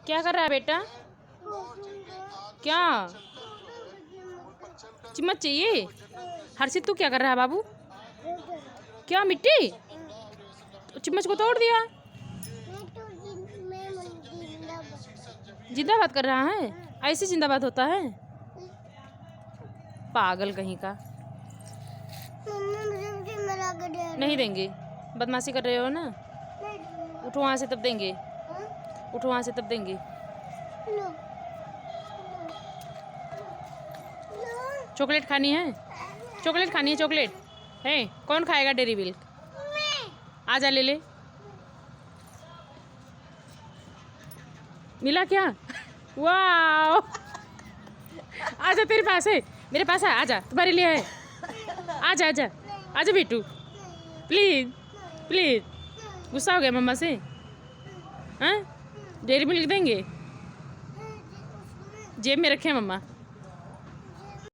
क्या कर रहा है बेटा? क्या चम्मच चाहिए? हर्षित तू क्या कर रहा है बाबू? क्या मिट्टी? चम्मच को तोड़ दिया? जिंदाबाद कर रहा है? ऐसे जिंदाबाद होता है? पागल कहीं का। नहीं देंगे, बदमाशी कर रहे हो ना। उठो वहाँ से तब देंगे, उठो वहाँ से तब देंगे। चॉकलेट खानी है? चॉकलेट खानी है? चॉकलेट है? कौन खाएगा डेरी मिल्क? आजा ले ले। मिला क्या? वाह, आजा तेरे पास है, मेरे पास है, आजा तुम्हारे लिए है। आजा आजा आजा बेटू, प्लीज प्लीज। गुस्सा हो गया मम्मा से? हाँ, डेरी मिल्क देंगे? जेब में रखे मम्मा।